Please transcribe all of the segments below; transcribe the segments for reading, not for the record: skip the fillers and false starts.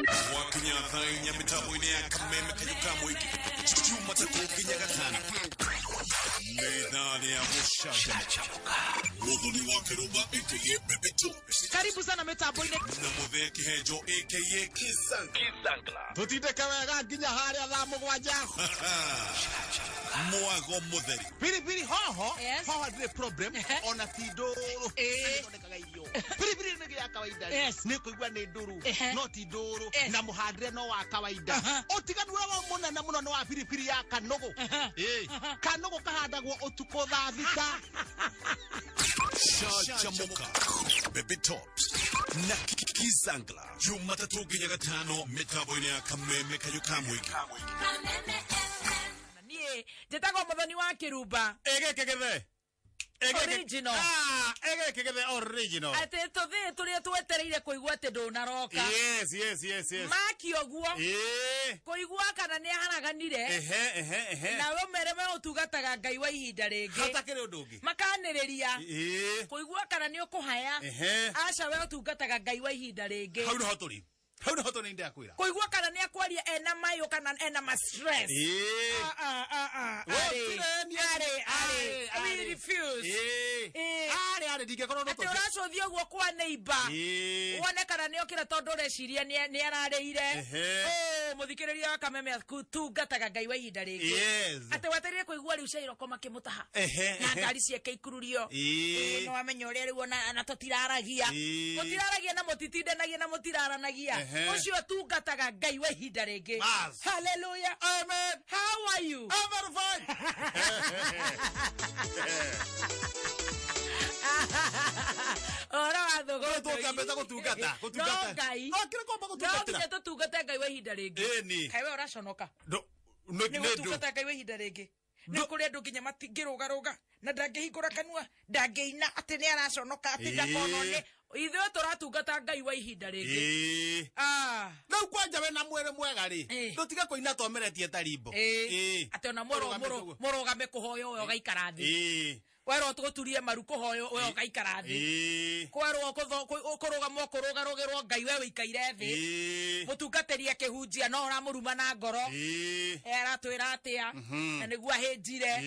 Wakinya thainya mitabo ine ya kameme kanyuka mwiki chuma takukinya gatana Medani ya mushachamuka Mudhuni wake ruba aka Baby Tops. Karibu sana mitabo ine na muthe kihejo aka Kisangla tutinde kawega nginya haria thaa mugwanja mwago mutheri Pilipili hoho Yes. hoho ndire problem ona ti nduru ndonekaga irio pilipili nigi ya kawaida Yes. ni kuigua ni nduru no ti nduru Yes. na muhandire no wa kawaida utiganu wa munene muno no wa pilipili ya kanogo kanogo kahandagwo utuko thaa thita Shachamuka Baby Tops na Kisangla Jumatatu nginya gatano mitabo ine ya kameme kanyuka mwiki Nie, jetago Muthoni wa Kiruba. ege kegebe Original. ege kegebe original Ate tuthi turia twetereire kuigua ati ndunaroka. yes Maki oguo. Kuigua kana ni haraganire. Na we mereme utugataga Ngai wa ihinda ringi. hatakire undu Makaniriria. Kuigua kana ni ukuhaya. Aca we utugataga Ngai wa ihinda ringi. hau no hoturi ndio akwira Kuigua kana ni akwaria ena mayo kana ena ma stress. We refuse. Ari ndingekorwo no Ati uracothio guo kwa neighbor. Wone kana ni okira tondu reciria ni ararĩire. Muthikiriria wa kameme tungataga Ngai wa ihinda ringi. Ati weterire kuigua riu cairoko makimutaha. Na ngari ciake ikururio. No amenya uria riu na tutiraragia. Mutiraragia na mutitindanagia na mutiraranagia. Ucio tungataga Ngai wa ihinda ringi. Hallelujah. Amen. How are you? I'm very fine. Ora wathugo. Tungambeta gutungata. No Ngai. No kire komba gutungata. No nginya tutungate Ngai wa ihinda ringi. Ni. Kai we uraconoka. No Ni gutungata Ngai wa ihinda ringi. Ni kuri andu nginya matingirugaruga na ndangihingura kanua ndangeina ati ni araconoka ati ndakonone ithuĩ turatungata Ngai wa ihinda ringi. Rĩu kwanja we na mwĩrĩ mwega rĩ tũtige kũina twomeretie tarimbo ati ona mũrũgame kũhoya ũyũ gaikara thĩ werwo tuguturie maru kũhoya ũyũ gaikara thĩ kwerwo kũrũgama kũrũgarũgĩrwo Ngai we wĩikaire thĩ mũtungatĩria kĩhunjia no ũramũruma na ngoro aratwĩra atĩa na nĩguo ahĩnjire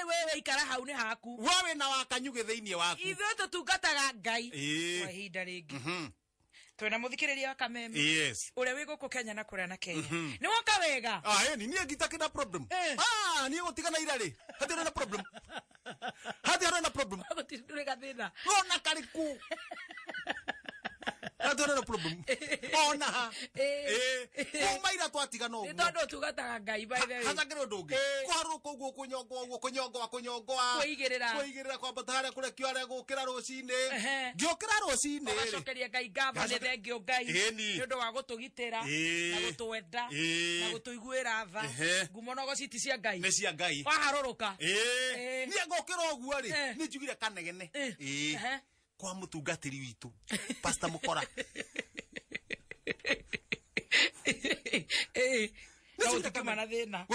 we ikara hau nĩ haku we na wakanyugĩ thĩinĩ waku ithuĩ tũtungataga Ngai kwa ihinda rĩngĩ twena muthikiriria wa kameme uria wi guku Kenya na kuria na Kenya ni woka wega ni nie ngitakina problem ni gutigana ira ri hatire na problem hatire na problem gutindure gathina ona kariku hatire na problem ona umaira twatigana uguo tondu tugataga Ngai by the way hatakire ndungi kwaruka uguo kunyongwa kuigirira kwa batara kure kiore gukira rucini ngiukira rucini gacokeria Ngai ngava ni thengio Ngai ni undu wa gutugitira na gutwenda na gutuiguira tha ngumonogo citi cia Ngai ni cia Ngai waharuruka ni ngukira uguo ri ni njugire kanegene kwa mutungatiri witu Pastor Mukora gutima na thina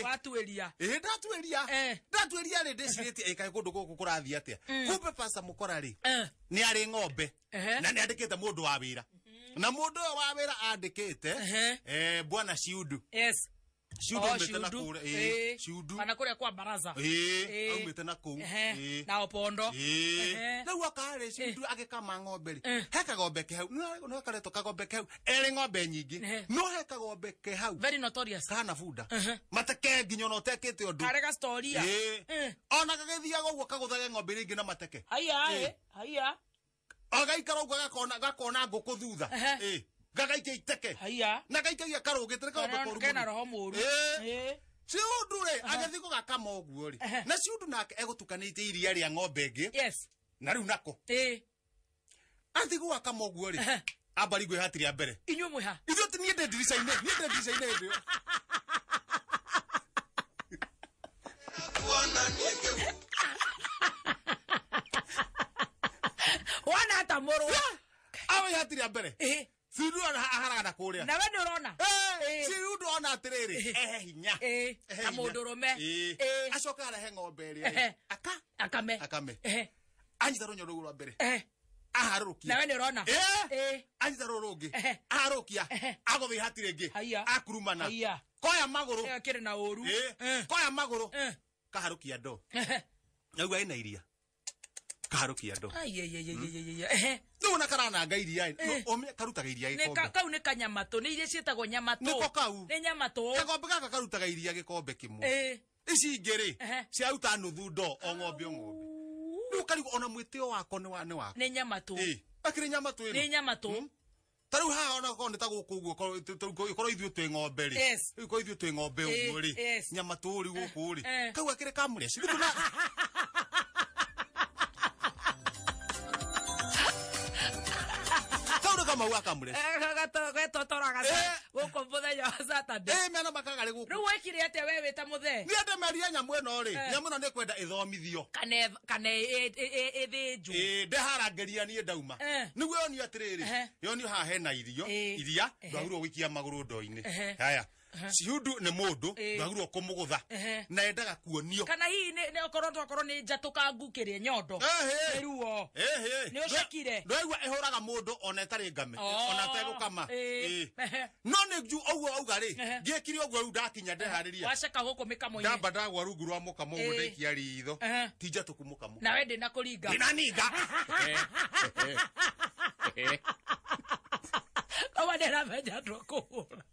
watueria ndatueria ri ndicirite ikae kundu guku kurathia atia kumbe Pastor Mukora ri ni ari ng'ombe na ni andikite mundu wa wira na mundu wa wira andikite bwana Ciudu Ciudu metena kure Ciudu kana kure kwa baraza aumite na kuu na opondo rĩu akare Ciudu agikama ng'ombe ri heka gombe ke hau no kareto kagombe ke hau eri ng'ombe nyingi no heka gombe ke hau very notorious kana bunda mateke nginya no tekete undu karega story ona gagithia guo kaguthage ng'ombe ringi na mateke haya agaikara ugo gakona nguku thutha gagaikia iteke na gaikagia karugitire kaombe koru kena roho muru Ciudu ri agathiko gakama uguo ri na Ciudu nake egutukanite iria ria ng'ombe ingi na riu nako athiko gakama uguo ri ambari gwe hatiri ya mbere inyu mwiha ithu tinie de ndirica-inĩ ndio wana hata muru awe hatiri ya mbere Ciudu aharaga kuria na we ni urona Ciudu ona atiriri hinya na mundurume acoka arahe ng'ombe ri akame anyita runyo rugu rwa mbere aharukia nawe ni urona anyita rurungi aharukia agothi hatirengi akurumana koya maguru kire na oru koya maguru kaharukia ndo nagua ina iria kaharukia ndo no na karana ngairia ome karutaga iria gikombe kau ni kanyamato ni iria cietagwo nyamato niko kau ni nyamato kakombe gaka karutaga iria gikombe kimwe ici ngiri ciaruta nuthu ndo o ng'ombe no karigo ona mwitio wako ni wako ni nyamato akiri nyamato ni nyamato taru ha ona ko ndita guku guo ko ithu twi ng'ombe ri ko ithu twi ng'ombe uguo ri nyamato ri guku ri kau akiri kamure citu na kama waka mure gatotoraga guko muthenya wa Saturday mena makagari guku riu wekire atia we wita muthe ni ande meria nyamu eno ri nyamu no nekwenda ithomithio kane ithinju ndeharangeria ni ndauma niguo yoni atiriri yoni ha hena iria ndwagirwo gwikia maguru ndo-ini haya ciundu ni mundu ndwagirwo kumugutha na endaga kuonio kana hii ni okorwo ni njatuka ngukirie nyondo riuo ni ucekire ndwaigua ihuraga mundu ona etari ngame ona tegukama no ni nju oguo auga ri ngiekire oguo riu ndakinya ndehariria waceka guku mikamo ine ndamba ndagwa rungu rwa mukamo ndekia ritho ti njatuku mukamo na we ndina kuringa ndinaninga kama ndera meja ndokura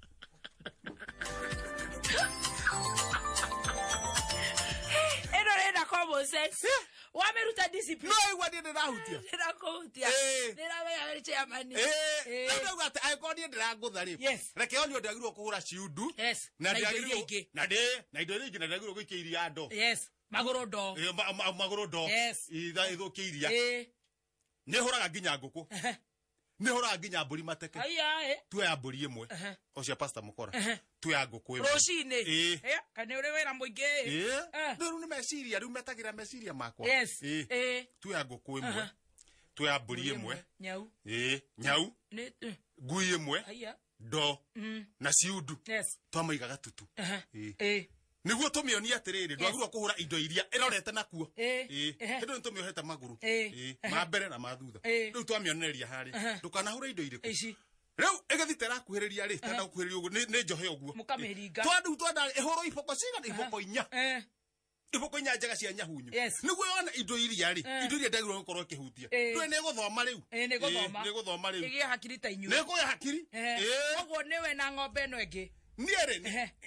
eno renda common sense wameruta discipline no igwa ndi ndirahutia ndirakuhutia ndirawe chairman ndio gata aikoni ndirangutha ri reke oni ndagirwo kuhura ciundu na ndagirwo na indo ringi na ndagirwo gwikia iria ndo maguru ndo maguru ndo ithukiiria ni huraga nginya nguku ni huraga nginya mburi mateke tu ya mburi imwe ocia pastor mukora tu ya nguku imwe roshine kane uri wera muingi ndu ni meciria riu metagira meciria makwa tu ya nguku imwe tu ya mburi imwe nyau nyau ngui imwe ndo na ciundu twamaiga gatutu niguo tumionia atiriri ndwagirwo kuhura indo iria irorete nakuo hindu ni tumiohete maguru ma mbere na ma thutha riu twamionereria hari ndukanahura indo iriku riu igathitera kuhiriria ri tanda kuhiriria uguo ni njohe uguo mukameringa twanda ihoro iboko cigana iboko inya iboko inya njega cia nyahunyu niguo yona indo iria ri indo iria ndagirwo gukorwo kihutia twe ni guthoma riu ni guthoma riu igie hakiri ta inyu ni kuya hakiri oguo niwe na ng'ombe eno ingi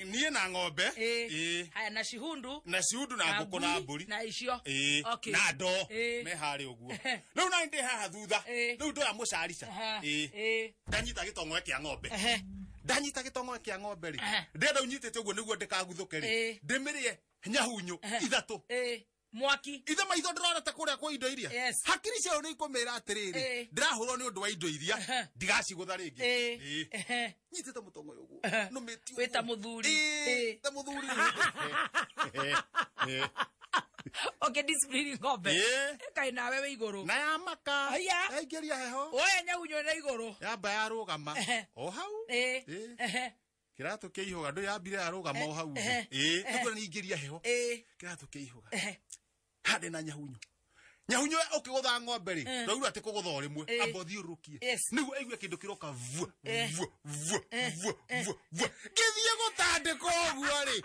nie na ng'ombe haya na cihundu na nguku na mburi na icio na ndo me hari uguo riu na ndi haha thutha riu ndo ya mucarica ndanyita gitongo kia ng'ombe ndanyita gitongo kia ng'ombe ri ndenda unyitete uguo niguo ndikaguthuke ri ndimirie nyahunyu ithatu mwaki ithe maitho ndirona ta kuria kwa indo iria hakiri cio ni ikumira atiriri ndirahurwo ni undu wa indo iria ndigacigutha ringi nyitite mutongo uguo no metio wita muthuri ta muthuri okay discipline ng'ombe kai nawe we iguru na ya maka yaingiria heho oya nyahunyu na iguru yamba yarugama o hau kiratu kiihuga ndu yambire arugama o hau niguo niingiria heho kiratu kiihuga hade na nyahunyu ukigutha ng'ombe ri ndauga ati kugutha rimwe amba thiurukie niguo aigue kindu kiroka vu githie gutandika uguo ri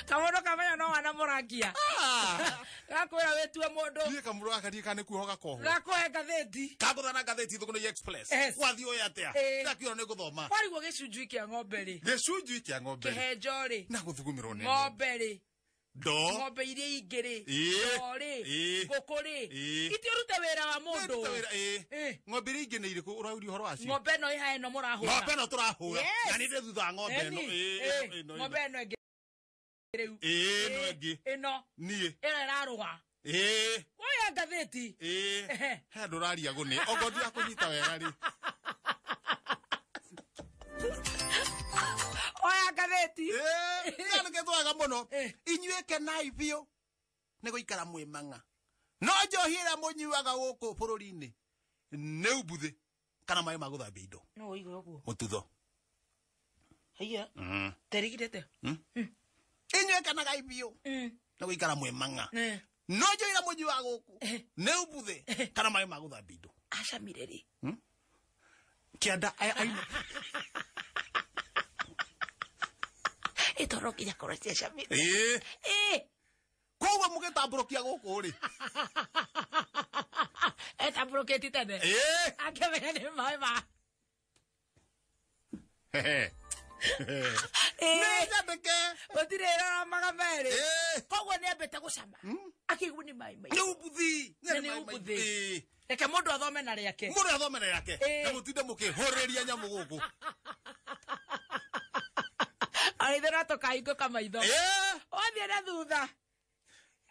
kamono kamenya no wana murangia gakwira wetue mundu ni kamuru akari kane kuhoga koho gakwe gatheti kagutha na gatheti thukuno express wathi oya atia gakiona ni guthoma warigwo gicunjui kia ng'ombe ri gicunjui kia ng'ombe kihenjo ri na guthugumirwo ni ng'ombe ri ndo ng'ombe iria ingĩ rĩ rĩ ngũkũ rĩ itiũrute wĩra wa mũndũ ng'ombe iria ingĩ nĩ irĩkũ ũrauria ũhoro wacio ng'ombe ĩno ĩha ĩno mũrahũra ng'ombe ĩno tũrahũra na nĩ ndĩ thutha wa ng'ombe ĩno ng'ombe ĩno ĩngĩ rĩu ĩno ĩngĩ ĩno niĩ ĩno ĩrarũga woya ngathĩti he andũ ũraria gũnĩ ogo ndirakũnyita wega rĩ oya ngathĩti nĩke twega mũno inyuĩ kenai biũ nĩ gũikara mwĩ mang'a no njohi ĩrĩa mũnyuaga gũkũ bũrũri-inĩ nĩ umbuthĩ kana maĩ ma gũthambia indo mũtutho terigirĩte inyuĩ kenagai biũ nĩ gũikara mwĩ mang'a no njoira muji wa guku ne ubuthe kana mai maguthambi indo acamire ri kianda aina itoro kinya korwo acamire koguo mugitamburukia guku ri etamburuketi tene akemenya ni mai ma Nĩnyandĩke ũtirĩrora magameri koguo nĩambĩte gũcama akĩigua nĩ maĩ maingĩ nĩ ũmbuthi reke mũndũ athome na rĩake na mũtinde mũkĩhũrĩria nyamũ gũkũ arĩithe no tũkahingũka maitho wathiĩ na thutha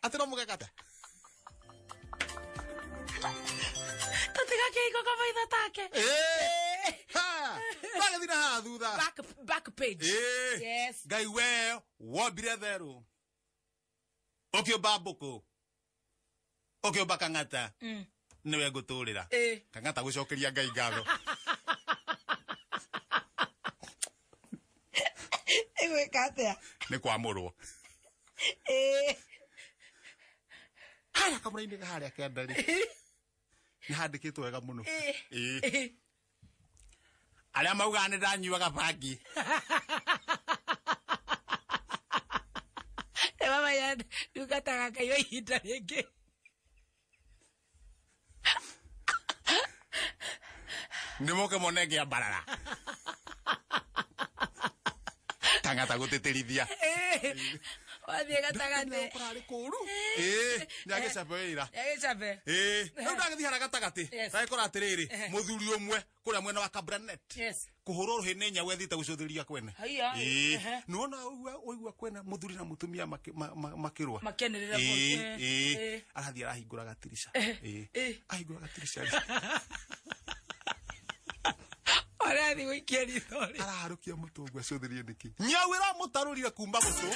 atĩ no mũgekate tũtigakĩhingũka maitho take Bagethina haha thutha back page yes Ngai we wombire therũ ũkĩũmba mbũkũ ũkĩũmba kang'ata nĩwe ngũtũrĩra kang'ata gũcokeria Ngai ngatho ĩgwĩka atĩa nĩ kwamũrwo harĩa kamũra-inĩ harĩa kĩanda rĩ nĩ handĩkĩtwo wega mũno arĩa maugaga nĩ ndanyuaga bangi mama ndungataga Ngai wa ihinda rĩngĩ nĩ moke mone ngĩambarara kang'ata gũtĩtĩrithia wathiĩ gatagatĩ kũrarĩ kũru nĩagĩcabe wĩra rĩu ndagĩthiĩ gatagatĩ ndagĩkora atĩrĩrĩ mũthuri ũmwe kũrĩa mwena wa Kabranet kũhũrwo rũhĩ nĩ nyau ethiĩte gũcũthĩrĩria kwene nĩwona ũigua kwena mũthuri na mũtumia makĩrũa arathiĩ arahingũra gatirica ahingũra gatirica arathi gũikia rithori araharũkia mũtũngu acũthĩrie nĩkĩ nyau ĩramũtarũrire kuma mũtũ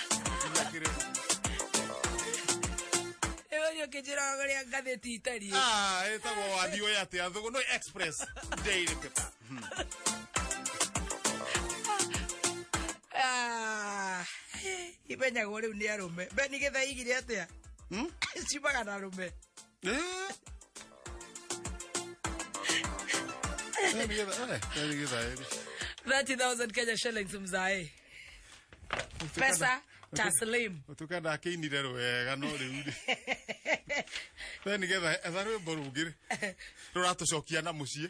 ũyũ kĩnjĩraga ũrĩa ngathĩti itariĩ ĩtagwo wathi ũyũ atĩa Thũgũnũ Express Daily Paper imenyagwo rĩu nĩ arũme Beni Gĩthai igire atĩa ciumaga na arũme 30,000 Kenya shillings mzae pesa taslim tukenda akĩinire rwega no rĩu Beni Gĩthai etha rwĩmbo rũngĩ rũratũcokia na mũciĩ